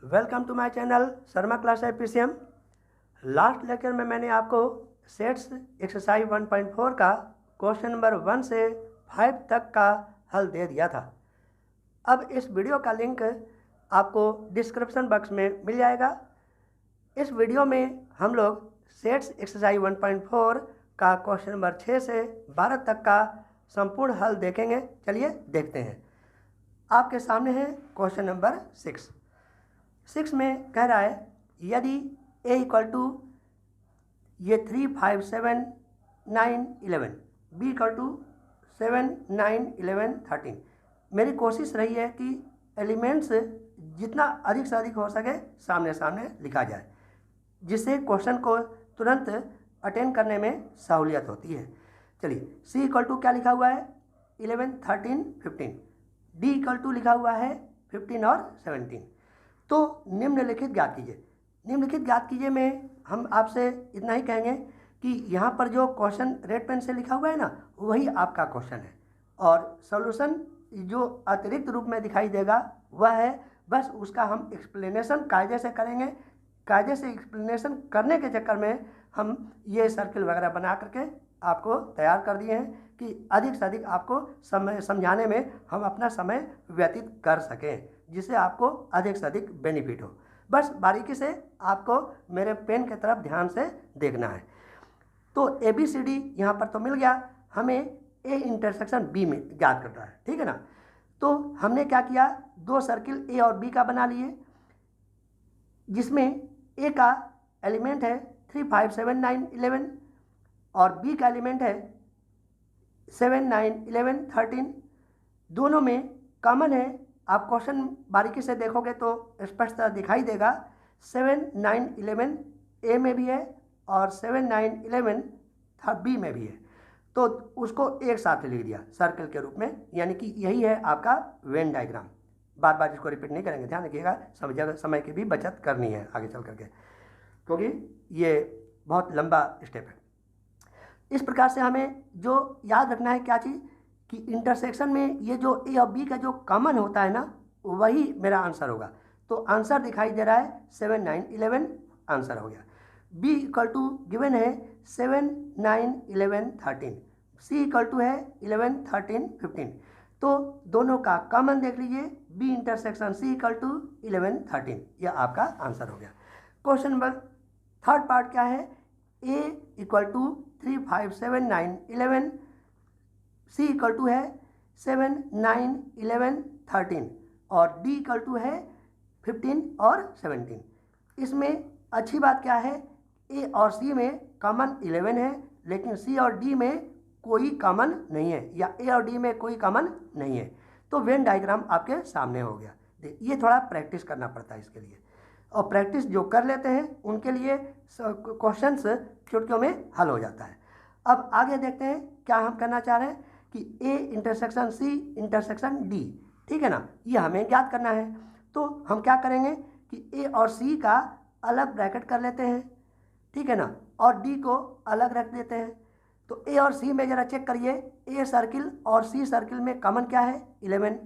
Welcome to my channel Sharma class APCM. Last lecture में मैंने आपको सेट्स एक्सरसाइज 1.4 का क्वेश्चन नंबर 1 से 5 तक का हल दे दिया था। अब इस वीडियो का लिंक आपको डिस्क्रिप्शन बॉक्स में मिल जाएगा। इस वीडियो में हम लोग सेट्स एक्सरसाइज 1.4 का क्वेश्चन नंबर 6 से 12 तक का संपूर्ण हल देखेंगे। चलिए देखते हैं। आपके सामने है क्वेश्चन नंबर 6 में कह रहा है यदि a इक्वल टू ये 3, 5, 7, 9, 11, b इक्वल टू 7, 9, 11, 13। मेरी कोशिश रही है कि एलिमेंट्स जितना अधिक से अधिक हो सके सामने सामने लिखा जाए, जिससे क्वेश्चन को तुरंत अटेंड करने में सहूलियत होती है। चलिए, c इक्वल टू क्या लिखा हुआ है 11, 13, 15, d इक्वल टू लिखा हुआ है 15 और 17। तो निम्नलिखित ज्ञात कीजिए। निम्नलिखित ज्ञात कीजिए में हम आपसे इतना ही कहेंगे कि यहाँ पर जो क्वेश्चन रेड पेन से लिखा हुआ है ना, वही आपका क्वेश्चन है, और सॉल्यूशन जो अतिरिक्त रूप में दिखाई देगा वह है, बस उसका हम एक्सप्लेनेशन कायदे से करेंगे। कायदे से एक्सप्लेनेशन करने के चक्कर में हम ये सर्किल वगैरह बना करके आपको तैयार कर दिए हैं कि अधिक से अधिक आपको समय समझाने में हम अपना समय व्यतीत कर सकें, जिससे आपको अधिक से अधिक बेनिफिट हो। बस बारीकी से आपको मेरे पेन की तरफ ध्यान से देखना है। तो ABCD यहाँ पर तो मिल गया, हमें A इंटरसेक्शन B में ज्ञात करना है, ठीक है ना। तो हमने क्या किया, दो सर्किल A और B का बना लिए, जिसमें A का एलिमेंट है 3, 5, 7, 9, 11 और B का एलिमेंट है 7, 9, 11, 13। दोनों में कॉमन है। आप क्वेश्चन बारीकी से देखोगे तो स्पष्टता दिखाई देगा। 7, 9, 11 A में भी है और 7, 9, 11 B में भी है। तो उसको एक साथ लिख दिया सर्कल के रूप में, यानी कि यही है आपका वेन डायग्राम। बार बार इसको रिपीट नहीं करेंगे, ध्यान रखिएगा, समय की भी बचत करनी है आगे चल करके, क्योंकि ये बहुत लंबा स्टेप है। इस प्रकार से हमें जो याद रखना है क्या चीज़, कि इंटरसेक्शन में ये जो A और B का जो कॉमन होता है ना, वही मेरा आंसर होगा। तो आंसर दिखाई दे रहा है 7, 9, 11 आंसर हो गया। B इक्वल टू गिवन है 7, 9, 11, 13। C इक्वल टू है 11, 13, 15। तो दोनों का कॉमन देख लीजिए, B intersection C equal to 11, 13। यह आपका आंसर हो गया। क्वेश्चन नंबर थर्ड पार्ट क्या है, A equal to 3, 5, 7, 9, 11, C equal to है 7, 9, 11, 13 और D इक्वल टू है 15 और 17। इसमें अच्छी बात क्या है, A और C में कॉमन 11 है, लेकिन C और D में कोई कॉमन नहीं है, या A और D में कोई कॉमन नहीं है। तो वेन डायग्राम आपके सामने हो गया। ये थोड़ा प्रैक्टिस करना पड़ता है इसके लिए, और प्रैक्टिस जो कर लेते हैं उनके लिए क्वेश्चंस चुटकियों में हल हो जाता है। अब आगे देखते हैं क्या हम करना चाह रहे हैं, कि A intersection C intersection D, ठीक है ना, ये हमें ज्ञात करना है। तो हम क्या करेंगे कि A और C का अलग ब्रैकेट कर लेते हैं, ठीक है ना, और D को अलग रख देते हैं। तो A और C में ज़रा चेक करिए, A सर्किल और C सर्किल में कॉमन क्या है 11,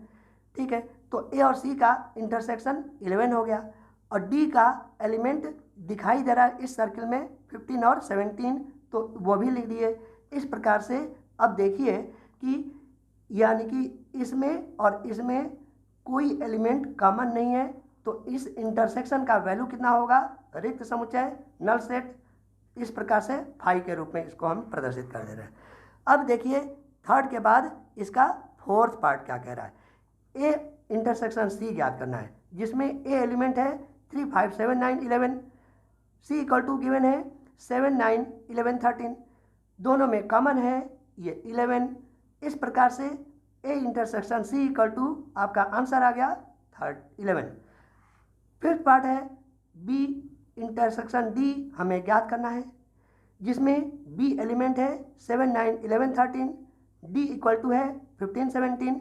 ठीक है। तो A और C का इंटरसेक्शन 11 हो गया, और D का एलिमेंट दिखाई दे रहा है इस सर्किल में 15 और 17, तो वो भी लिख दिए। इस प्रकार से अब देखिए कि यानी कि इसमें और इसमें कोई एलिमेंट कॉमन नहीं है, तो इस इंटरसेक्शन का वैल्यू कितना होगा, रिक्त समुच्चय नल सेट। इस प्रकार से फाई के रूप में इसको हम प्रदर्शित कर दे रहे हैं। अब देखिए थर्ड के बाद इसका फोर्थ पार्ट क्या कह रहा है, A इंटरसेक्शन C ज्ञात करना है, जिसमें A एलिमेंट है 3, 5, 7, 9, 11, C इक्वल टू गिवन है 7, 9, 11, 13। दोनों में कॉमन है ये 11। इस प्रकार से A intersection C equal to आपका आंसर आ गया 11। फिफ्थ पार्ट है B इंटरसेक्शन D हमें ज्ञात करना है, जिसमें B एलिमेंट है 7, 9, 11, 13, D इक्वल टू है 15, 17।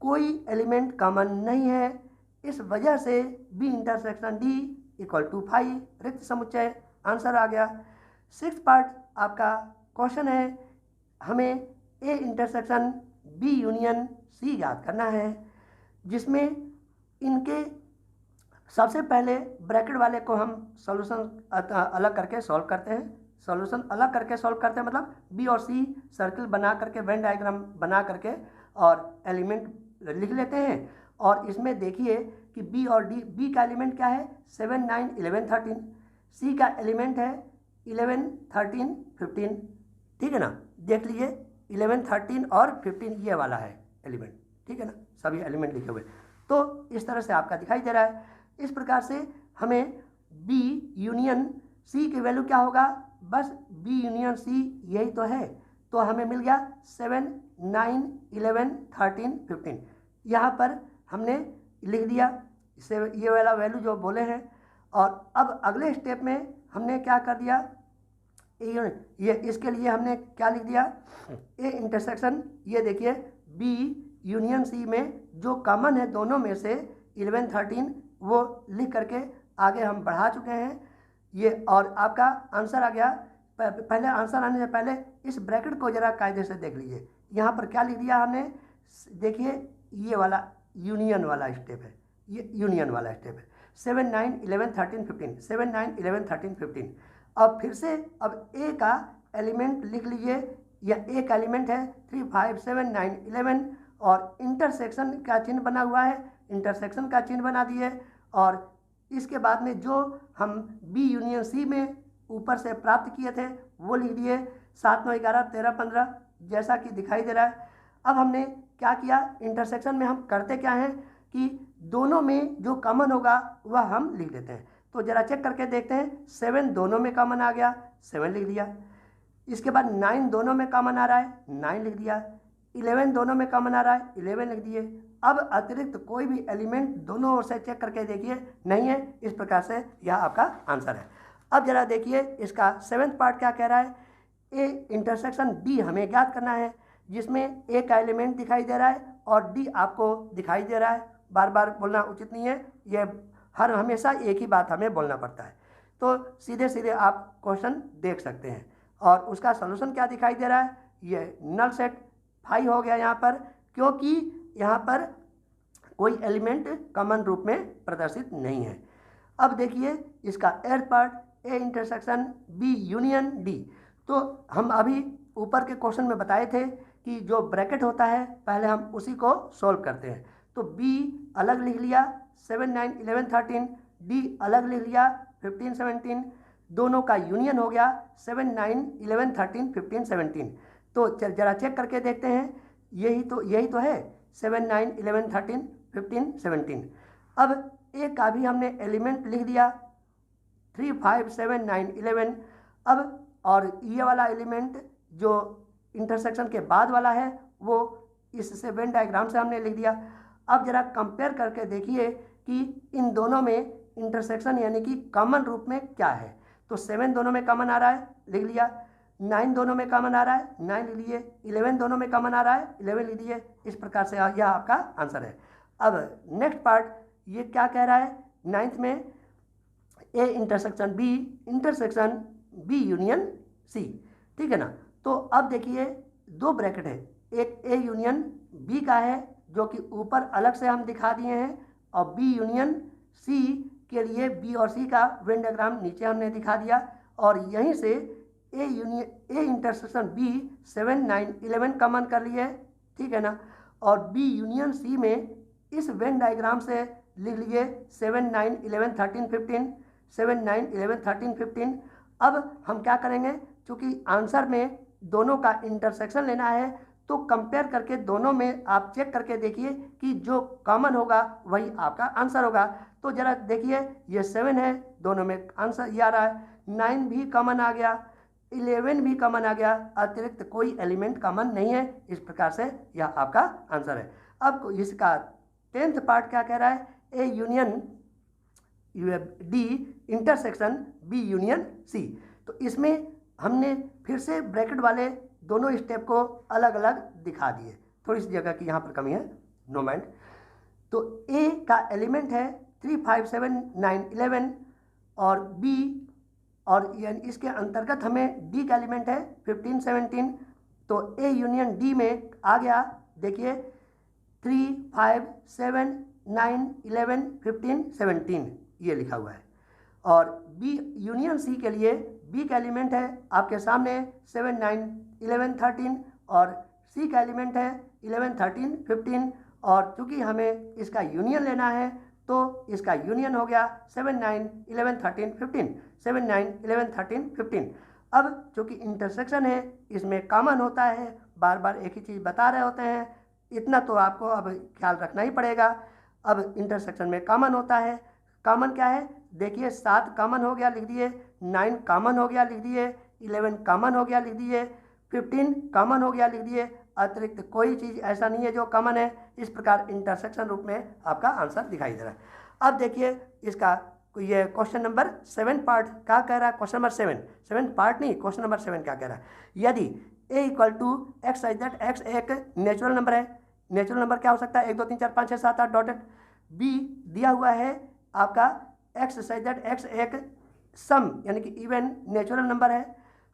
कोई एलिमेंट कॉमन नहीं है, इस वजह से B intersection D equal to 5, रिक्त समुच्चय आंसर आ गया। सिक्स पार्ट आपका क्वेश्चन है, हमें A intersection B union C ज्ञात करना है, जिसमें इनके सबसे पहले ब्रैकेट वाले को हम सॉल्यूशन अलग करके सॉल्व करते हैं। सॉल्यूशन अलग करके सॉल्व करते हैं मतलब बी और सी सर्किल बना करके वेन डायग्राम बना करके और एलिमेंट लिख लेते हैं। और इसमें देखिए कि बी और डी, बी का एलिमेंट क्या है 7, 9, 11, 13, सी का एलिमेंट है 11, 13, 15, ठीक है ना। देख लीजिए 11, 13 और 15 ये वाला है एलिमेंट, ठीक है ना, सभी एलिमेंट लिखे हुए। तो इस तरह से आपका दिखाई दे रहा है। इस प्रकार से हमें बी यूनियन सी की वैल्यू क्या होगा, बस बी यूनियन सी यही तो है, तो हमें मिल गया 7, 9, 11, 13, 15। यहाँ पर हमने लिख दिया ये वाला वैल्यू जो बोले हैं। और अब अगले स्टेप में हमने क्या कर दिया, ये इसके लिए हमने क्या लिख दिया, ए इंटरसेक्शन, ये देखिए बी यूनियन सी में जो कॉमन है दोनों में से 11, 13 वो लिख करके आगे हम बढ़ा चुके हैं ये। और आपका आंसर आ गया। पहले आंसर आने से पहले इस ब्रैकेट को जरा कायदे से देख लीजिए, यहाँ पर क्या लिख दिया हमने, देखिए ये वाला यूनियन वाला स्टेप है, ये यूनियन वाला स्टेप है 7, 9, 11, 13, 15, 7, 9, 11, 13, 15। अब फिर से अब ए का एलिमेंट लिख लीजिए, यह एक एलिमेंट है 3, 5, 7, 9, 11 और इंटरसेक्शन का चिन्ह बना हुआ है, इंटरसेक्शन का चिन्ह बना दिए। और इसके बाद में जो हम बी यूनियन सी में ऊपर से प्राप्त किए थे वो लिख दिए 7, 9, 11, 13, 15 जैसा कि दिखाई दे रहा है। अब हमने क्या किया, इंटरसेक्शन में हम करते क्या हैं कि दोनों में जो कॉमन होगा वह हम लिख देते हैं। तो जरा चेक करके देखते हैं, 7 दोनों में कॉमन आ गया, 7 लिख दिया। इसके बाद 9 दोनों में कॉमन आ रहा है, 9 लिख दिया। 11 दोनों में कॉमन आ रहा है, 11 लिख दिए। अब अतिरिक्त कोई भी एलिमेंट दोनों ओर से चेक करके देखिए, नहीं है। इस प्रकार से यह आपका आंसर है। अब जरा देखिए इसका 7th पार्ट क्या कह रहा है, ए इंटरसेक्शन बी हमें ज्ञात करना है, जिसमें ए का एलिमेंट दिखाई दे रहा है और डी आपको दिखाई दे रहा है। बार बार बोलना उचित नहीं है, यह हमेशा एक ही बात हमें बोलना पड़ता है। तो सीधे सीधे आप क्वेश्चन देख सकते हैं। और उसका सॉल्यूशन क्या दिखाई दे रहा है, ये नल सेट फाई हो गया यहाँ पर, क्योंकि यहाँ पर कोई एलिमेंट कॉमन रूप में प्रदर्शित नहीं है। अब देखिए इसका 8th part, A intersection B union D. तो हम अभी ऊपर के क्वेश्चन में बताए थे कि जो ब्रैकेट होता है पहले हम उसी को सोल्व करते हैं। तो बी अलग लिख लिया 7, 9, 11, 13, डी अलग लिख लिया 15, 17, दोनों का यूनियन हो गया 7, 9, 11, 13, 15, 17। तो जरा चेक करके देखते हैं, यही तो है 7, 9, 11, 13, 15, 17। अब ए का भी हमने एलिमेंट लिख दिया 3, 5, 7, 9, 11। अब और ये वाला एलिमेंट जो इंटरसेक्शन के बाद वाला है वो इस वेन डायग्राम से हमने लिख दिया। अब जरा कंपेयर करके देखिए कि इन दोनों में इंटरसेक्शन यानी कि कॉमन रूप में क्या है। तो 7 दोनों में कॉमन आ रहा है, लिख लिया। 9 दोनों में कॉमन आ रहा है, 9 लिख लिए। 11 दोनों में कॉमन आ रहा है, 11 लिख दिए। इस प्रकार से यह आपका आंसर है। अब नेक्स्ट पार्ट ये क्या कह रहा है, 9th में A intersection B union C, ठीक है ना। तो अब देखिए दो ब्रैकेट है, एक ए यूनियन बी का है जो कि ऊपर अलग से हम दिखा दिए हैं, और बी यूनियन सी के लिए बी और सी का वेन डायग्राम नीचे हमने दिखा दिया। और यहीं से ए इंटरसेक्शन बी 7, 9, 11 कॉमन कर लिए, ठीक है ना। और बी यूनियन सी में इस वेन डायग्राम से लिख लिए 7, 9, 11, 13, 15, 7, 9, 11, 13, 15। अब हम क्या करेंगे, क्योंकि आंसर में दोनों का इंटरसेक्शन लेना है, तो कंपेयर करके दोनों में आप चेक करके देखिए कि जो कॉमन होगा वही आपका आंसर होगा। तो जरा देखिए ये 7 है, दोनों में आंसर ये आ रहा है। 9 भी कॉमन आ गया, 11 भी कॉमन आ गया, अतिरिक्त कोई एलिमेंट कॉमन नहीं है। इस प्रकार से यह आपका आंसर है। अब इसका 10th पार्ट क्या कह रहा है, A union D intersection B union C. तो इसमें हमने फिर से ब्रैकेट वाले दोनों स्टेप को अलग अलग दिखा दिए, थोड़ी सी जगह की यहाँ पर कमी है, नो माइंड। तो ए का एलिमेंट है 3, 5, 7, 9, 11 और बी, और इसके अंतर्गत हमें डी का एलिमेंट है 15, 17। तो ए यूनियन डी में आ गया, देखिए 3, 5, 7, 9, 11, 15, 17। ये लिखा हुआ है। और बी यूनियन सी के लिए बी का एलिमेंट है आपके सामने 7, 9, 11, 13 और सी का एलिमेंट है 11, 13, 15 और चूंकि हमें इसका यूनियन लेना है तो इसका यूनियन हो गया 7, 9, 11, 13, 15, 7, 9, 11, 13, 15। अब चूंकि इंटरसेक्शन है इसमें कॉमन होता है, बार बार एक ही चीज़ बता रहे होते हैं, इतना तो आपको अब ख्याल रखना ही पड़ेगा। अब इंटरसेक्शन में कॉमन होता है, कॉमन क्या है देखिए 7 कॉमन हो गया लिख दिए, 9 कॉमन हो गया लिख दिए, 11 कॉमन हो गया लिख दिए, 15 कॉमन हो गया लिख दिए, अतिरिक्त कोई चीज़ ऐसा नहीं है जो कॉमन है। इस प्रकार इंटरसेक्शन रूप में आपका आंसर दिखाई दे रहा है। अब देखिए इसका ये क्वेश्चन नंबर 7 पार्ट क्या कह रहा है, क्वेश्चन नंबर 7 पार्ट नहीं, क्वेश्चन नंबर 7 क्या कह रहा है, यदि a equal to X such that X एक नेचुरल नंबर है, नेचुरल नंबर क्या हो सकता है 1, 2, 3, 4, 5, 6, 7, 8 डॉटेड, b दिया हुआ है आपका एक्स साइज दैट एक्स एक सम यानी कि इवन नेचुरल नंबर है,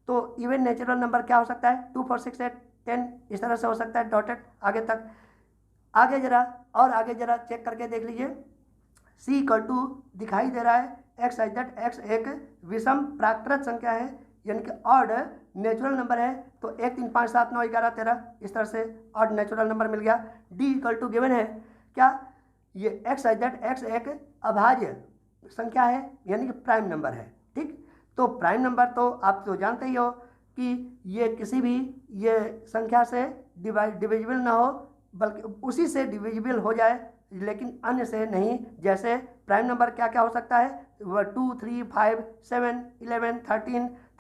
तो इवन नेचुरल नंबर क्या हो सकता है 2, 4, 6, 8, 10 इस तरह से हो सकता है डॉटेड आगे तक। आगे जरा चेक करके देख लीजिए, c इक्वल टू दिखाई दे रहा है एक्स साइज दैट एक्स एक विषम प्राकृत संख्या है यानी कि ऑड नेचुरल नंबर है, तो 1, 3, 5, 7, 9, 11, 13 इस तरह से ऑड नेचुरल नंबर मिल गया। d इक्वल टू गिवन है क्या, ये एक्स साइज दैट एक्स एक अभाज्य संख्या है यानी कि प्राइम नंबर है, ठीक। तो प्राइम नंबर तो आप तो जानते ही हो कि ये किसी भी ये संख्या से डिविजिबल ना हो बल्कि उसी से डिविजिबल हो जाए लेकिन अन्य से नहीं। जैसे प्राइम नंबर क्या क्या हो सकता है 2, 3, 5, 7, 11,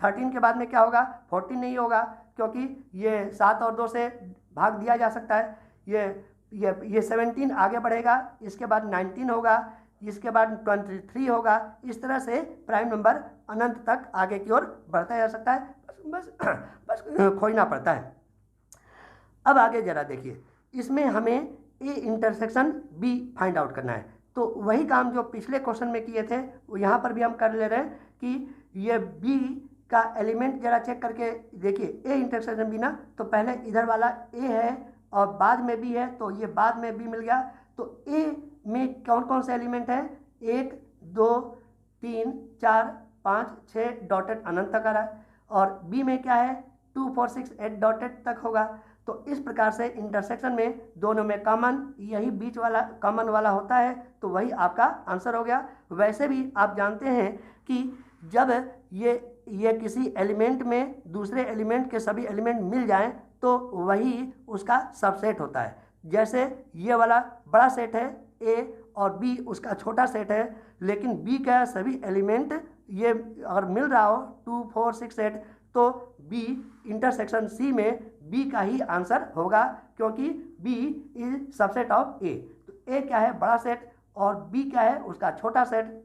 13 के बाद में क्या होगा 14 नहीं होगा क्योंकि ये 7 और 2 से भाग दिया जा सकता है। ये 17 आगे बढ़ेगा, इसके बाद 19 होगा, इसके बाद 23 होगा। इस तरह से प्राइम नंबर अनंत तक आगे की ओर बढ़ता जा सकता है, बस खोजना पड़ता है। अब आगे जरा देखिए, इसमें हमें A intersection B find out करना है, तो वही काम जो पिछले क्वेश्चन में किए थे वो यहाँ पर भी हम कर ले रहे हैं कि ये बी का एलिमेंट जरा चेक करके देखिए, ए इंटरसेक्शन बी ना, तो पहले इधर वाला ए है और बाद में बी है, तो ये बाद में बी मिल गया। तो ए में कौन कौन से एलिमेंट हैं 1, 2, 3, 4, 5, 6 डॉटेड अनंत तक आ रहा है और बी में क्या है 2, 4, 6, 8 डॉटेड तक होगा। तो इस प्रकार से इंटरसेक्शन में दोनों में कॉमन यही बीच वाला कॉमन वाला होता है, तो वही आपका आंसर हो गया। वैसे भी आप जानते हैं कि जब ये किसी एलिमेंट में दूसरे एलिमेंट के सभी एलिमेंट मिल जाएं तो वही उसका सबसेट होता है। जैसे ये वाला बड़ा सेट है ए और बी उसका छोटा सेट है, लेकिन बी का सभी एलिमेंट ये अगर मिल रहा हो 2, 4, 6, 8 तो बी इंटरसेक्शन सी में बी का ही आंसर होगा क्योंकि बी इज सबसेट ऑफ ए। तो ए क्या है बड़ा सेट और बी क्या है उसका छोटा सेट।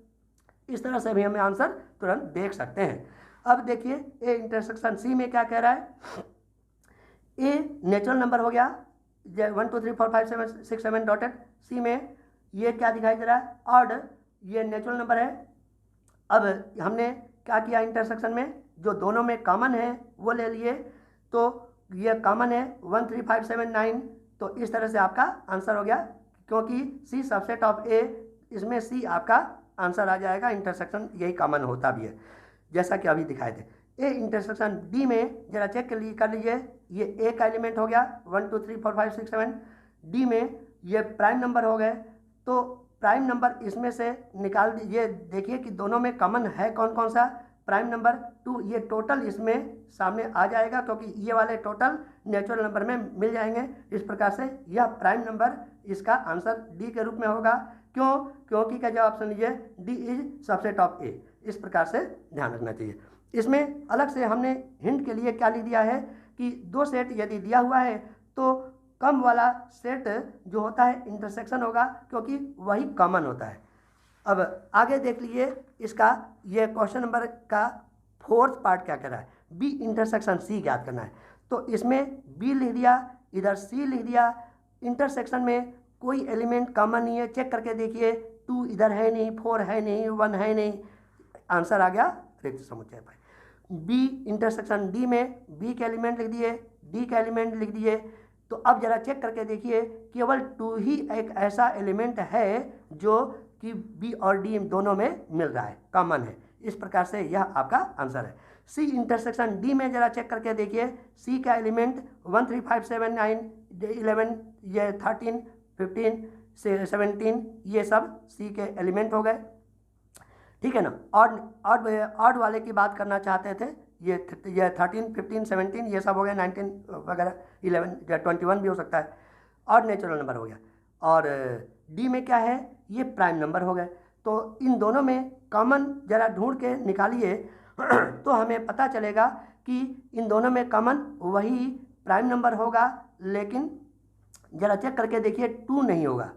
इस तरह से भी हमें आंसर तुरंत देख सकते हैं। अब देखिए ए इंटरसेक्शन सी में क्या कह रहा है, ए नेचुरल नंबर हो गया 1, 2, 3, 4, 5, 6, 7 डॉटेड। सी में ये क्या दिखाई दे रहा है ऑड, ये नेचुरल नंबर है। अब हमने क्या किया इंटरसेक्शन में जो दोनों में कॉमन है वो ले लिए, तो ये कॉमन है 1, 3, 5, 7, 9, तो इस तरह से आपका आंसर हो गया क्योंकि सी सबसेट ऑफ ए, इसमें सी आपका आंसर आ जाएगा। इंटरसेक्शन यही कॉमन होता भी है जैसा कि अभी दिखाए थे। ए इंटरसेक्शन डी में जरा चेक कर लीजिए, ये ए का एलिमेंट हो गया 1, 2, 3, 4, 5, 6, 7। डी में ये प्राइम नंबर हो गए, तो प्राइम नंबर इसमें से निकाल दीजिए। देखिए कि दोनों में कॉमन है कौन कौन सा, प्राइम नंबर 2, ये टोटल इसमें सामने आ जाएगा क्योंकि ये वाले टोटल नेचुरल नंबर में मिल जाएंगे। इस प्रकार से यह प्राइम नंबर इसका आंसर डी के रूप में होगा। क्यों? क्योंकि का जवाब सुन लीजिए डी इज सबसेट ऑफ ए। इस प्रकार से ध्यान रखना चाहिए। इसमें अलग से हमने हिंट के लिए क्या लिख दिया है कि 2 सेट यदि दिया हुआ है तो कम वाला सेट जो होता है इंटरसेक्शन होगा क्योंकि वही कॉमन होता है। अब आगे देख लीजिए इसका ये क्वेश्चन नंबर का 4th पार्ट क्या कह रहा है, बी इंटरसेक्शन सी ज्ञात करना है। तो इसमें बी लिख दिया, इधर सी लिख दिया। इंटरसेक्शन में कोई एलिमेंट कॉमन नहीं है, चेक करके देखिए 2 इधर है नहीं, 4 है नहीं, 1 है नहीं, आंसर आ गया रिक्त समुच्चय पर। बी इंटरसेक्शन डी में बी के एलिमेंट लिख दिए, डी का एलिमेंट लिख दिए। तो अब जरा चेक करके देखिए केवल 2 ही एक ऐसा एलिमेंट है जो कि बी और डी दोनों में मिल रहा है, कॉमन है। इस प्रकार से यह आपका आंसर है। सी इंटरसेक्शन डी में जरा चेक करके देखिए, सी का एलिमेंट 1 3 5 7 9 11 ये 13 15 से 17 ये सब सी के एलिमेंट हो गए, ठीक है ना। ऑड वाले की बात करना चाहते थे, ये 13 15 17 ये सब हो गया, 19 वगैरह 11 या 21 भी हो सकता है, ऑड नेचुरल नंबर हो गया। और डी में क्या है, ये प्राइम नंबर हो गए। तो इन दोनों में कॉमन जरा ढूंढ के निकालिए तो हमें पता चलेगा कि इन दोनों में कॉमन वही प्राइम नंबर होगा, लेकिन जरा चेक करके देखिए 2 नहीं होगा।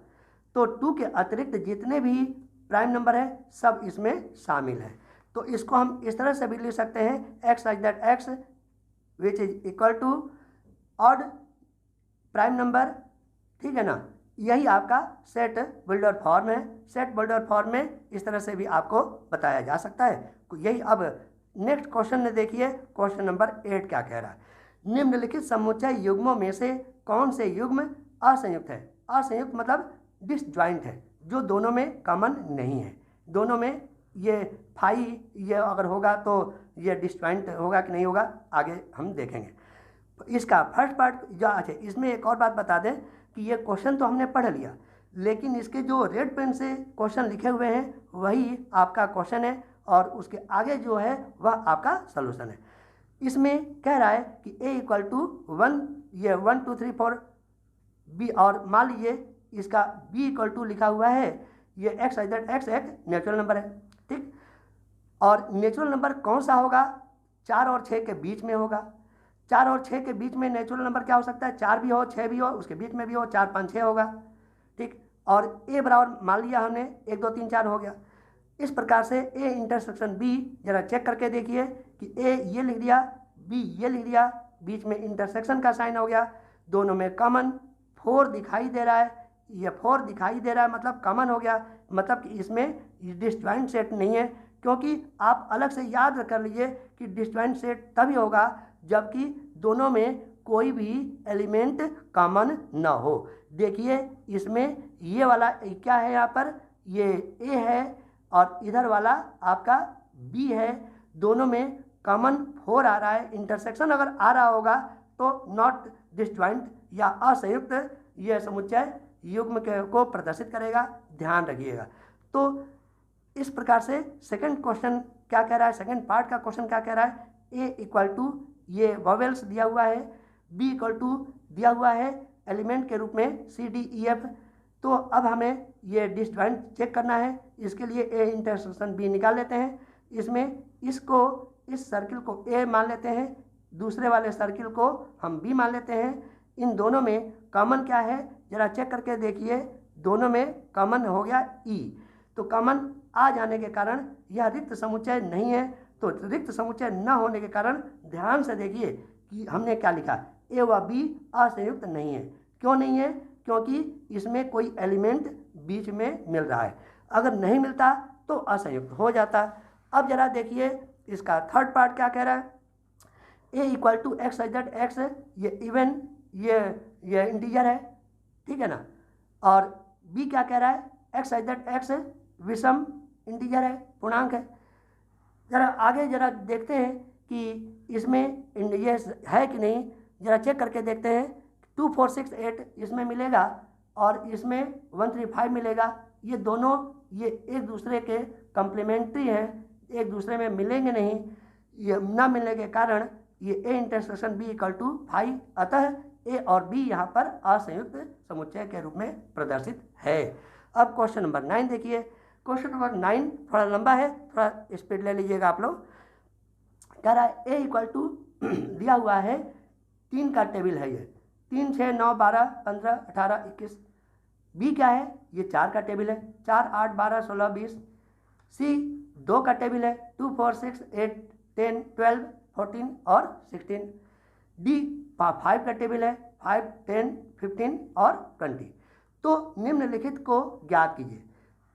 तो 2 के अतिरिक्त जितने भी प्राइम नंबर है सब इसमें शामिल है। तो इसको हम इस तरह से भी लिख सकते हैं, X such that X which is equal to odd prime number, ठीक है ना। यही आपका सेट बिल्डर फॉर्म है। सेट बिल्डर फॉर्म में इस तरह से भी आपको बताया जा सकता है। यही अब नेक्स्ट क्वेश्चन में देखिए, क्वेश्चन नंबर 8 क्या कह रहा है। निम्नलिखित समुच्चय युग्मों में से कौन से युग्म असंयुक्त है। असंयुक्त मतलब डिसजॉइंट है, जो दोनों में कॉमन नहीं है। दोनों में ये फाई ये अगर होगा तो ये डिसजॉइंट होगा कि नहीं होगा, आगे हम देखेंगे। इसका फर्स्ट पार्ट जो अच्छा, इसमें एक और बात बता दें कि ये क्वेश्चन तो हमने पढ़ लिया, लेकिन इसके जो रेड पेन से क्वेश्चन लिखे हुए हैं वही आपका क्वेश्चन है, और उसके आगे जो है वह आपका सॉल्यूशन है। इसमें कह रहा है कि a इक्वल टू 1 ये 1 2 3 4 b, और मान लीजिए इसका b इक्वल टू लिखा हुआ है, ये x एक नेचुरल नंबर है, ठीक। और नेचुरल नंबर कौन सा होगा, 4 और 6 के बीच में होगा। 4 और 6 के बीच में नेचुरल नंबर क्या हो सकता है, 4 भी हो 6 भी हो, उसके बीच में भी हो, 4 5 6 होगा, ठीक। और a बराबर मान लिया हमने 1 2 3 4 हो गया। इस प्रकार से a इंटरसेक्शन b जरा चेक करके देखिए कि a ये लिख दिया, b ये लिख दिया, बीच में इंटरसेक्शन का साइन हो गया, दोनों में कॉमन 4 दिखाई दे रहा है, ये 4 दिखाई दे रहा है मतलब कॉमन हो गया, मतलब कि इसमें डिसजॉइंट सेट नहीं है। क्योंकि आप अलग से याद कर लीजिए कि डिसजॉइंट सेट तभी होगा जबकि दोनों में कोई भी एलिमेंट कॉमन ना हो। देखिए इसमें ये वाला क्या है, यहाँ पर ये a है और इधर वाला आपका b है, दोनों में कॉमन 4 आ रहा है। इंटरसेक्शन अगर आ रहा होगा तो नॉट डिसजॉइंट या असंयुक्त यह समुच्चय युग्म को प्रदर्शित करेगा, ध्यान रखिएगा। तो इस प्रकार से सेकंड क्वेश्चन क्या कह रहा है, सेकंड पार्ट का क्वेश्चन क्या कह रहा है, a इक्वल टू ये वॉवेल्स दिया हुआ है, b इक्वल टू दिया हुआ है एलिमेंट के रूप में c d e f। तो अब हमें ये डिसजॉइंट चेक करना है, इसके लिए a इंटरसेक्शन b निकाल लेते हैं। इसमें इसको इस सर्किल को a मान लेते हैं, दूसरे वाले सर्किल को हम b मान लेते हैं। इन दोनों में कॉमन क्या है जरा चेक करके देखिए, दोनों में कॉमन हो गया e। तो कॉमन आ जाने के कारण यह रिक्त समुच्चय नहीं है। तो रिक्त समुच्चय न होने के कारण ध्यान से देखिए कि हमने क्या लिखा, a व b असंयुक्त नहीं है। क्यों नहीं है, क्योंकि इसमें कोई एलिमेंट बीच में मिल रहा है, अगर नहीं मिलता तो असंयुक्त हो जाता। अब जरा देखिए इसका थर्ड पार्ट क्या कह रहा है, a equal to X that X ये इवन ये इंटीजर है, ठीक है ना। और b क्या कह रहा है, एक्स दैट एक्स विषम इंटीजर है, पूर्णांक है। जरा आगे जरा देखते हैं कि इसमें ये है कि नहीं, जरा चेक करके देखते हैं। 2 4 6 8 इसमें मिलेगा और इसमें 1 3 5 मिलेगा। ये दोनों ये एक दूसरे के कम्प्लीमेंट्री हैं, एक दूसरे में मिलेंगे नहीं। ये न मिलने के कारण ये a intersection b equal to 5, अतः a और b यहाँ पर असंयुक्त समुच्चय के रूप में प्रदर्शित है। अब क्वेश्चन नंबर 9 देखिए। क्वेश्चन नंबर 9 थोड़ा लंबा है, थोड़ा स्पीड ले लीजिएगा आप लोग। कह रहा है a इक्वल टू दिया हुआ है 3 का टेबल है, ये 3 6 9 12 15 18 21। b क्या है, ये 4 का टेबल है, 4 8 12 16 20। c 2 का टेबल है, 2 4 6 8 10 12 14 और 16। d 5 का टेबल है, 5 10 15 और 20। तो निम्नलिखित को ज्ञात कीजिए।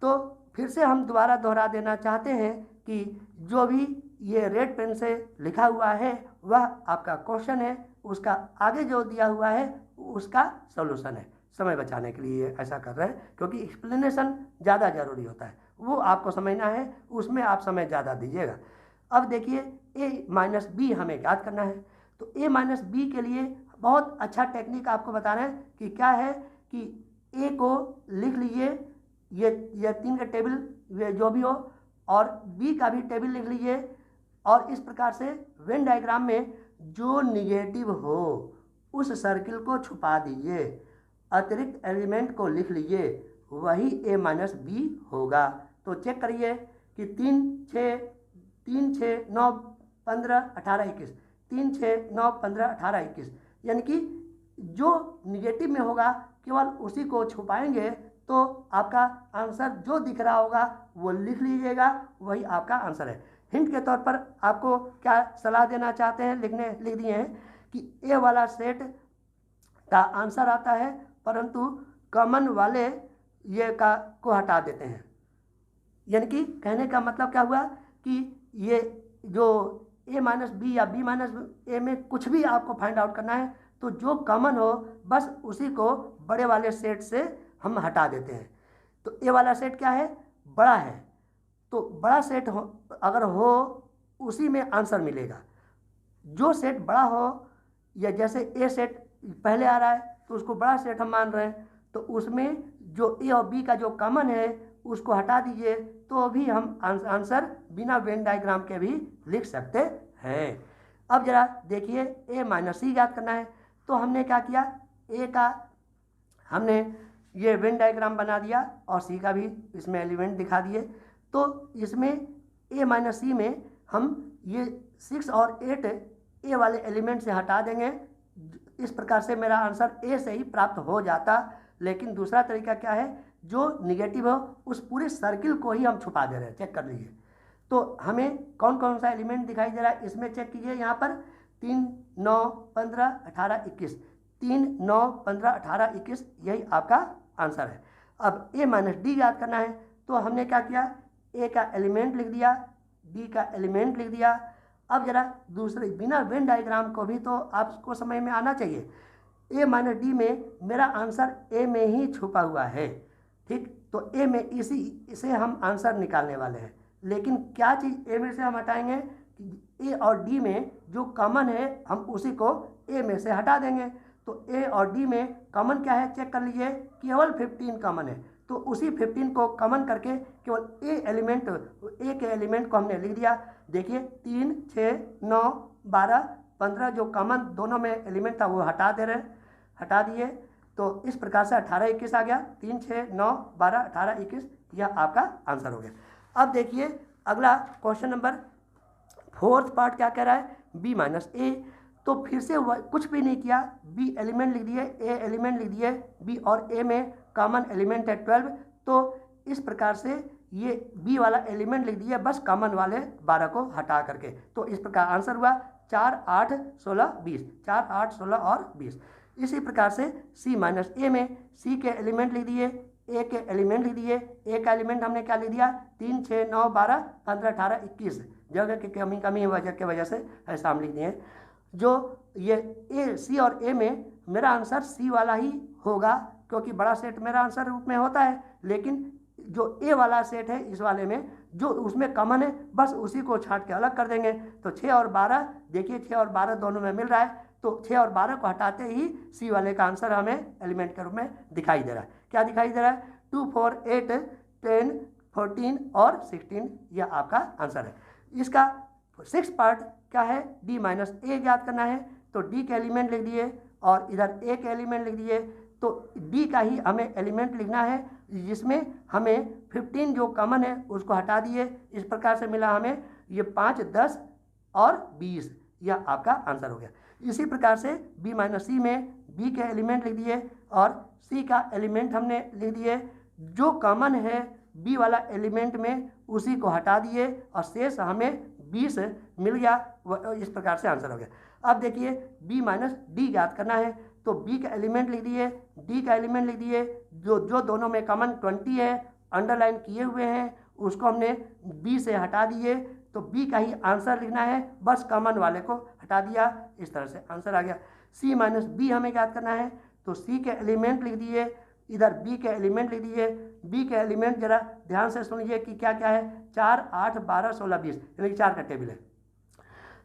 तो फिर से हम दोबारा दोहरा देना चाहते हैं कि जो भी ये रेड पेन से लिखा हुआ है वह आपका क्वेश्चन है, उसका आगे जो दिया हुआ है उसका सॉल्यूशन है। समय बचाने के लिए ऐसा कर रहे हैं, क्योंकि एक्सप्लेनेशन ज़्यादा ज़रूरी होता है, वो आपको समझना है, उसमें आप समय ज़्यादा दीजिएगा। अब देखिए a माइनस बी हमें याद करना है, तो a माइनस बी के लिए बहुत अच्छा टेक्निक आपको बता रहे हैं कि क्या है कि a को लिख लीजिए, ये 3 का टेबल ये जो भी हो, और b का भी टेबल लिख लीजिए, और इस प्रकार से वेन डायग्राम में जो निगेटिव हो उस सर्किल को छुपा दीजिए, अतिरिक्त एलिमेंट को लिख लीजिए, वही a माइनस बी होगा। तो चेक करिए कि 3 6 9 15 18 21, 3 6 9 15 18 21, यानी कि जो निगेटिव में होगा केवल उसी को छुपाएंगे, तो आपका आंसर जो दिख रहा होगा वो लिख लीजिएगा, वही आपका आंसर है। हिंट के तौर पर आपको क्या सलाह देना चाहते हैं, लिख दिए हैं कि ए वाला सेट का आंसर आता है, परंतु कॉमन वाले ये का को हटा देते हैं। यानी कि कहने का मतलब क्या हुआ कि ये जो a माइनस बी या b माइनस ए में कुछ भी आपको फाइंड आउट करना है, तो जो कॉमन हो बस उसी को बड़े वाले सेट से हम हटा देते हैं। तो ए वाला सेट क्या है, बड़ा है, तो बड़ा सेट हो अगर हो उसी में आंसर मिलेगा। जो सेट बड़ा हो, या जैसे ए सेट पहले आ रहा है तो उसको बड़ा सेट हम मान रहे हैं, तो उसमें जो ए और बी का जो कॉमन है उसको हटा दीजिए, तो भी हम आंसर बिना वेन डायग्राम के भी लिख सकते हैं। अब जरा देखिए a माइनस सी याद करना है, तो हमने क्या किया, a का हमने ये वेन डायग्राम बना दिया और c का भी इसमें एलिमेंट दिखा दिए। तो इसमें a माइनस सी में हम ये 6 और 8 a वाले एलिमेंट से हटा देंगे। इस प्रकार से मेरा आंसर a से ही प्राप्त हो जाता। लेकिन दूसरा तरीका क्या है, जो निगेटिव हो उस पूरे सर्किल को ही हम छुपा दे रहे हैं। चेक कर लीजिए, तो हमें कौन कौन सा एलिमेंट दिखाई दे रहा है, इसमें चेक कीजिए। यहाँ पर 3 9 15 18 21, 3 9 15 18 21, यही आपका आंसर है। अब a माइनस डी याद करना है, तो हमने क्या किया, a का एलिमेंट लिख दिया, b का एलिमेंट लिख दिया। अब जरा दूसरे बिना वेन डायग्राम को भी तो आपको समझ में आना चाहिए। a माइनस डी में मेरा आंसर a में ही छुपा हुआ है, ठीक, तो a में इसे हम आंसर निकालने वाले हैं। लेकिन क्या चीज़ a में से हम हटाएंगे, a और d में जो कॉमन है हम उसी को a में से हटा देंगे। तो a और d में कॉमन क्या है, चेक कर लीजिए, केवल 15 कॉमन है, तो उसी 15 को कॉमन करके केवल a के एलिमेंट को हमने लिख दिया। देखिए 3 6 9 12 15 जो कॉमन दोनों में एलिमेंट था वो हटा दे रहे हैं, हटा दिए। तो इस प्रकार से 18 21 आ गया, 3 6 9 12 18 21, यह आपका आंसर हो गया। अब देखिए अगला क्वेश्चन नंबर 4th पार्ट क्या कह रहा है, b माइनस ए। तो फिर से कुछ भी नहीं किया, b एलिमेंट लिख दिए, a एलिमेंट लिख दिए, b और a में कॉमन एलिमेंट है 12। तो इस प्रकार से ये b वाला एलिमेंट लिख दिया, बस कॉमन वाले 12 को हटा करके। तो इस प्रकार आंसर हुआ 4 8 16 20, 4 8 16 और 20। इसी प्रकार से c माइनस ए में c के एलिमेंट लिख दिए, a के एलिमेंट लिख दिए, a का एलिमेंट हमने क्या लिख दिया, 3 6 9 12 15 18 21, जगह की कमी वजह की वजह से ऐसा हम लिख दिए। जो ये a c और a में मेरा आंसर c वाला ही होगा, क्योंकि बड़ा सेट मेरा आंसर रूप में होता है। लेकिन जो a वाला सेट है इस वाले में जो उसमें कॉमन है बस उसी को छांट के अलग कर देंगे। तो 6 और 12, देखिए 6 और 12 दोनों में मिल रहा है, तो 6 और 12 को हटाते ही सी वाले का आंसर हमें एलिमेंट के रूप में दिखाई दे रहा है। क्या दिखाई दे रहा है, 2 4 8 10 14 और 16, यह आपका आंसर है। इसका 6th पार्ट क्या है, d माइनस ए याद करना है। तो d के एलिमेंट लिख दिए और इधर a के एलिमेंट लिख दिए। तो d का ही हमें एलिमेंट लिखना है, जिसमें हमें 15 जो कॉमन है उसको हटा दिए। इस प्रकार से मिला हमें ये 5 10 और 20, यह आपका आंसर हो गया। इसी प्रकार से b माइनस सी में b के एलिमेंट लिख दिए और c का एलिमेंट हमने लिख दिए। जो कॉमन है b वाला एलिमेंट में उसी को हटा दिए और शेष हमें 20 मिल गया। इस प्रकार से आंसर हो गया। अब देखिए b माइनस डी याद करना है, तो b का एलिमेंट लिख दिए, d का एलिमेंट लिख दिए। जो दोनों में कॉमन 20 है, अंडरलाइन किए हुए हैं, उसको हमने b से हटा दिए। तो b का ही आंसर लिखना है, बस कॉमन वाले को हटा दिया। इस तरह से आंसर आ गया। c माइनस बी हमें याद करना है, तो सी के एलिमेंट लिख दिए, इधर बी के एलिमेंट लिख दिए। बी के एलिमेंट जरा ध्यान से सुन लीजिए कि क्या क्या है, 4, 8, 12, 16, 20, यानी कि 4 का टेबल है।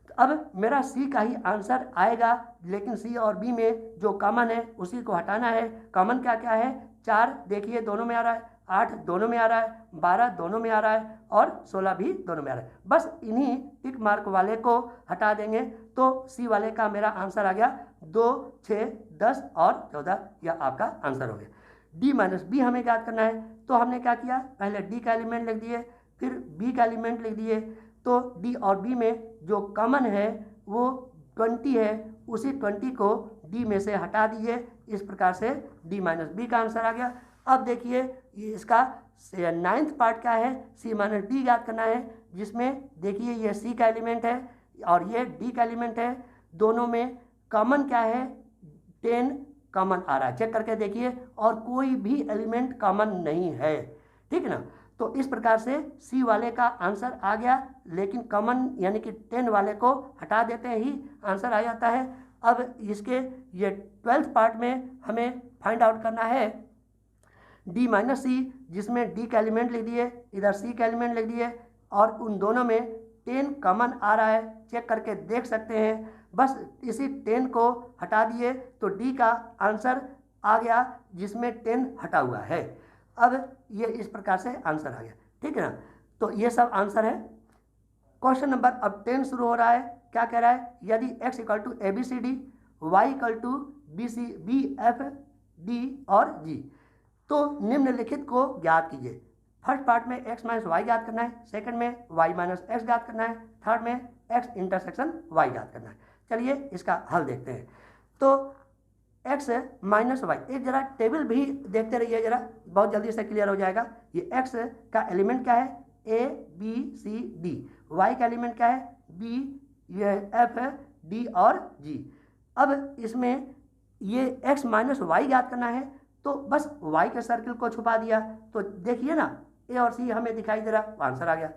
तो अब मेरा सी का ही आंसर आएगा, लेकिन सी और बी में जो कॉमन है उसी को हटाना है। कॉमन क्या क्या है, 4 देखिए दोनों में आ रहा है, 8 दोनों में आ रहा है, 12 दोनों में आ रहा है और 16 भी दोनों में आ रहा है। बस इन्हीं टिक मार्क वाले को हटा देंगे तो सी वाले का मेरा आंसर आ गया 2, 6, 10 और 14, यह आपका आंसर हो गया। डी माइनस बी हमें याद करना है, तो हमने क्या किया, पहले डी का एलिमेंट लिख दिए, फिर बी का एलिमेंट लिख दिए। तो डी और बी में जो कॉमन है वो 20 है, उसी 20 को डी में से हटा दिए। इस प्रकार से डी माइनस बी का आंसर आ गया। अब देखिए ये इसका 9th पार्ट क्या है, सी माइनस डी याद करना है, जिसमें देखिए ये सी का एलिमेंट है और ये डी का एलिमेंट है। दोनों में कॉमन क्या है, 10 कॉमन आ रहा है, चेक करके देखिए, और कोई भी एलिमेंट कॉमन नहीं है, ठीक है ना। तो इस प्रकार से सी वाले का आंसर आ गया, लेकिन कॉमन यानी कि 10 वाले को हटा देते ही आंसर आ जाता है। अब इसके ये 12th पार्ट में हमें फाइंड आउट करना है डी माइनस सी, जिसमें डी का एलिमेंट लिख दिए, इधर सी का एलिमेंट लिख दिए, और उन दोनों में 10 कॉमन आ रहा है, चेक करके देख सकते हैं। बस इसी 10 को हटा दिए तो डी का आंसर आ गया, जिसमें 10 हटा हुआ है। अब ये इस प्रकार से आंसर आ गया, ठीक है ना। तो ये सब आंसर है। क्वेश्चन नंबर अब 10 शुरू हो रहा है। क्या कह रहा है, यदि x equal to A B C D, Y equal to B C B F D और जी, तो निम्नलिखित को ज्ञात कीजिए। फर्स्ट पार्ट में x माइनस वाई ज्ञात करना है, सेकंड में y माइनस एक्स ज्ञात करना है, थर्ड में x इंटरसेक्शन y ज्ञात करना है। चलिए इसका हल देखते हैं। तो x माइनस वाई, एक जरा टेबल भी देखते रहिए, जरा बहुत जल्दी से क्लियर हो जाएगा। ये x का एलिमेंट क्या है, a b c d, y का एलिमेंट क्या है, b, ये f, d और g। अब इसमें ये x माइनस वाई ज्ञात करना है, तो बस y के सर्किल को छुपा दिया, तो देखिए ना a और c हमें दिखाई दे रहा, आंसर आ गया।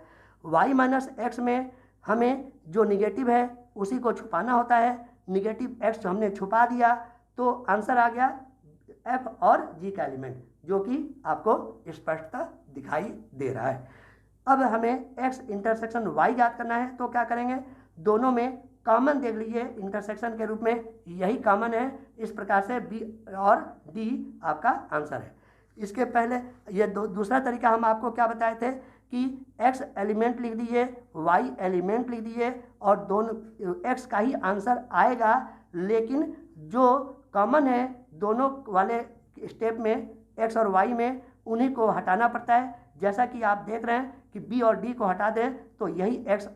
y माइनस एक्स में हमें जो निगेटिव है उसी को छुपाना होता है, निगेटिव x हमने छुपा दिया, तो आंसर आ गया f और g का एलिमेंट, जो कि आपको स्पष्टता दिखाई दे रहा है। अब हमें x इंटरसेक्शन y याद करना है, तो क्या करेंगे, दोनों में कॉमन देख लीजिए इंटरसेक्शन के रूप में, यही कॉमन है। इस प्रकार से b और d आपका आंसर है। इसके पहले ये दूसरा तरीका हम आपको क्या बताए थे कि x एलिमेंट लिख दीजिए, y एलिमेंट लिख दीजिए, और दोनों x का ही आंसर आएगा, लेकिन जो कॉमन है दोनों वाले स्टेप में x और y में, उन्हीं को हटाना पड़ता है। जैसा कि आप देख रहे हैं कि b और d को हटा दें तो यही x,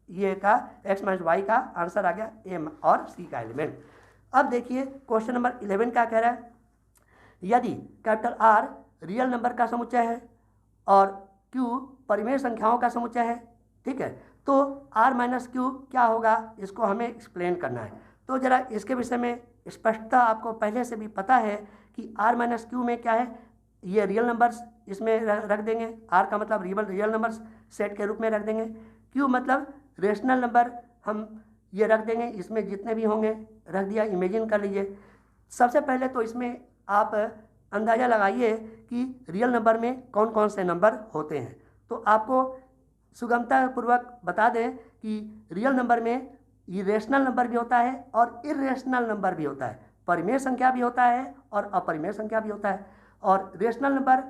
ये का x माइनस वाई का आंसर आ गया, m और c का एलिमेंट। अब देखिए क्वेश्चन नंबर 11 क्या कह रहा है, यदि कैपिटल R रियल नंबर का समुच्चय है और Q परिमेय संख्याओं का समुच्चय है, ठीक है, तो R माइनस Q क्या होगा, इसको हमें एक्सप्लेन करना है। तो जरा इसके विषय में स्पष्टता आपको पहले से भी पता है कि R माइनस Q में क्या है, ये रियल नंबर्स इसमें रख देंगे, R का मतलब रियल नंबर्स सेट के रूप में रख देंगे, Q मतलब रेशनल नंबर हम ये रख देंगे, इसमें जितने भी होंगे रख दिया, इमेजिन कर लीजिए। सबसे पहले तो इसमें आप अंदाज़ा लगाइए कि रियल नंबर में कौन कौन से नंबर होते हैं। तो आपको सुगमता पूर्वक बता दें कि रियल नंबर में ये रेशनल नंबर भी होता है और इरेशनल नंबर भी होता है, परिमेय संख्या भी होता है और अपरिमेय संख्या भी होता है। और रेशनल नंबर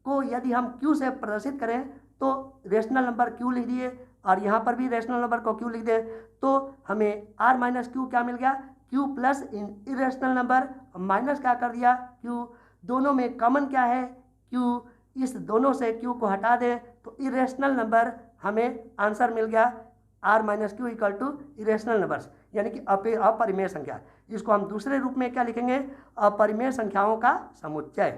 को यदि हम Q से प्रदर्शित करें तो रेशनल नंबर Q लिख दिए, और यहाँ पर भी रेशनल नंबर को Q लिख दें, तो हमें R माइनस Q क्या मिल गया, Q plus irrational number minus क्या कर दिया Q, दोनों में कॉमन क्या है Q, इस दोनों से Q को हटा दें तो इरेशनल नंबर हमें आंसर मिल गया R minus Q equal to irrational numbers, यानी कि अपरिमेय संख्या। इसको हम दूसरे रूप में क्या लिखेंगे, अपरिमेय संख्याओं का समुच्चय।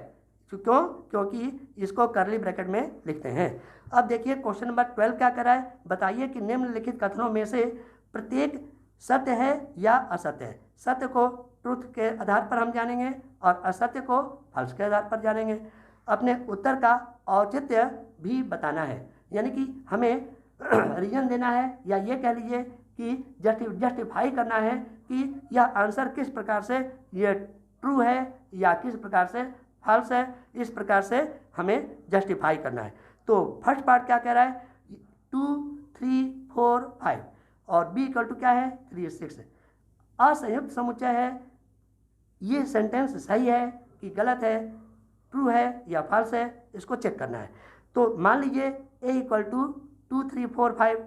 क्यों, क्योंकि इसको करली ब्रैकेट में लिखते हैं। अब देखिए क्वेश्चन नंबर 12 क्या कर रहा है, बताइए कि निम्नलिखित कथनों में से प्रत्येक सत्य है या असत्य है। सत्य को ट्रुथ के आधार पर हम जानेंगे और असत्य को फॉल्स के आधार पर जानेंगे। अपने उत्तर का औचित्य भी बताना है, यानी कि हमें रीजन देना है, या ये कह लीजिए कि जस्टिफाई करना है कि यह आंसर किस प्रकार से ये ट्रू है या किस प्रकार से फॉल्स है, इस प्रकार से हमें जस्टिफाई करना है। तो फर्स्ट पार्ट क्या कह रहा है, 2 3 4 5 और बी इक्वल टू क्या है 3 6 असंयुक्त समुच्चय है। ये सेंटेंस सही है कि गलत है, ट्रू है या फॉल्स है, इसको चेक करना है। तो मान लीजिए ए इक्वल टू 2 3 4 5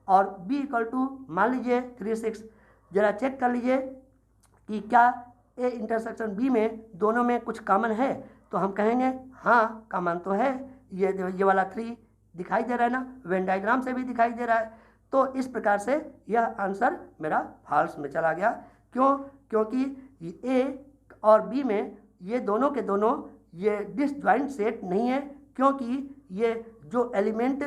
और बी इक्वल टू मान लीजिए 3 6। जरा चेक कर लीजिए कि क्या ए इंटरसेक्शन बी में दोनों में कुछ कॉमन है। तो हम कहेंगे हाँ कॉमन तो है, ये वाला 3 दिखाई दे रहा है ना, वेन डायग्राम से भी दिखाई दे रहा है। तो इस प्रकार से यह आंसर मेरा फॉल्स में चला गया। क्यों? क्योंकि ए और बी में ये दोनों के दोनों ये डिसजॉइंट सेट नहीं है, क्योंकि ये जो एलिमेंट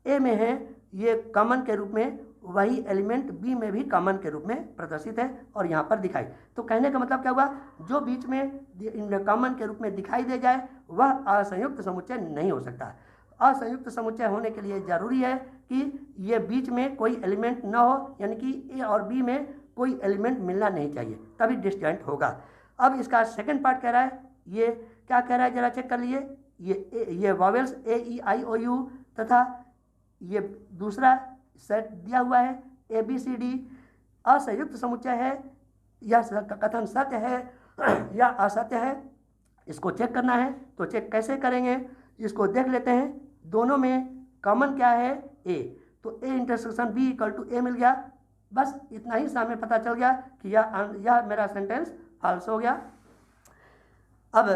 ए में है ये कॉमन के रूप में, वही एलिमेंट बी में भी कॉमन के रूप में प्रदर्शित है और यहाँ पर दिखाई। तो कहने का मतलब क्या हुआ, जो बीच में कॉमन के रूप में दिखाई दे जाए वह असंयुक्त समुच्चय नहीं हो सकता। असंयुक्त समुच्चय होने के लिए जरूरी है कि ये बीच में कोई एलिमेंट न हो, यानी कि ए और बी में कोई एलिमेंट मिलना नहीं चाहिए, तभी डिसजॉइंट होगा। अब इसका सेकंड पार्ट कह रहा है, ये क्या कह रहा है जरा चेक कर लीजिए। ये vowels A E I O you तथा ये दूसरा सेट दिया हुआ है ए बी सी डी असंयुक्त समुच्चय है, यह कथन सत्य है या असत्य है, इसको चेक करना है। तो चेक कैसे करेंगे, इसको देख लेते हैं। दोनों में कॉमन क्या है ए, तो A intersection B equal to A मिल गया। बस इतना ही सामने पता चल गया कि यह मेरा सेंटेंस फॉल्स हो गया। अब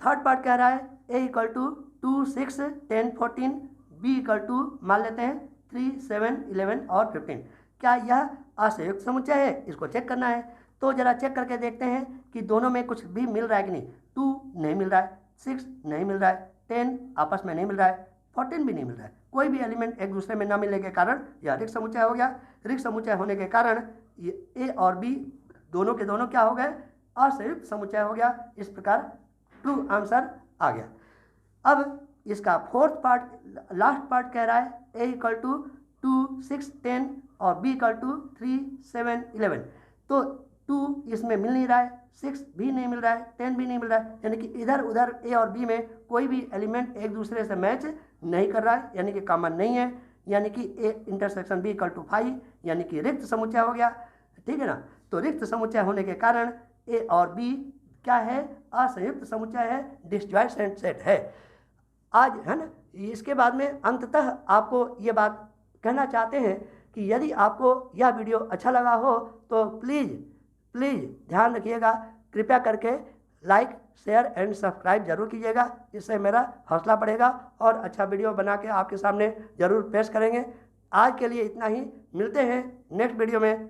थर्ड पार्ट कह रहा है A equal to 2 6 10 14 B equal to मान लेते हैं 3 7 11 और 15। क्या यह असंयुक्त समुच्चय है, इसको चेक करना है। तो जरा चेक करके देखते हैं कि दोनों में कुछ भी मिल रहा है कि नहीं। 2 नहीं मिल रहा है, 6 नहीं मिल रहा है, 10 आपस में नहीं मिल रहा है, 14 भी नहीं मिल रहा है। कोई भी एलिमेंट एक दूसरे में न मिलने के कारण यह रिक्त समुच्चय हो गया। रिक्त समुच्चय होने के कारण ये ए और बी दोनों के दोनों क्या हो गए, असंयुक्त समुच्चय हो गया। इस प्रकार ट्रू आंसर आ गया। अब इसका फोर्थ पार्ट लास्ट पार्ट कह रहा है ए इक्वल टू 2 6 10 और बी इक्वल टू 3 7 11। तो 2 इसमें मिल नहीं रहा है, 6 भी नहीं मिल रहा है, 10 भी नहीं मिल रहा है, यानी कि इधर उधर ए और बी में कोई भी एलिमेंट एक दूसरे से मैच नहीं कर रहा है, यानी कि कॉमन नहीं है। यानी कि A intersection B equal to 5 यानी कि रिक्त समुच्चय हो गया। ठीक है ना। तो रिक्त समुच्चय होने के कारण ए और बी क्या है, असंयुक्त समुच्चय है, डिसजॉइंट सेट है। आज है ना, इसके बाद में अंततः आपको ये बात कहना चाहते हैं कि यदि आपको यह वीडियो अच्छा लगा हो तो प्लीज़ ध्यान रखिएगा, कृपया करके लाइक शेयर एंड सब्सक्राइब जरूर कीजिएगा। इससे मेरा हौसला बढ़ेगा और अच्छा वीडियो बना के आपके सामने ज़रूर पेश करेंगे। आज के लिए इतना ही, मिलते हैं नेक्स्ट वीडियो में।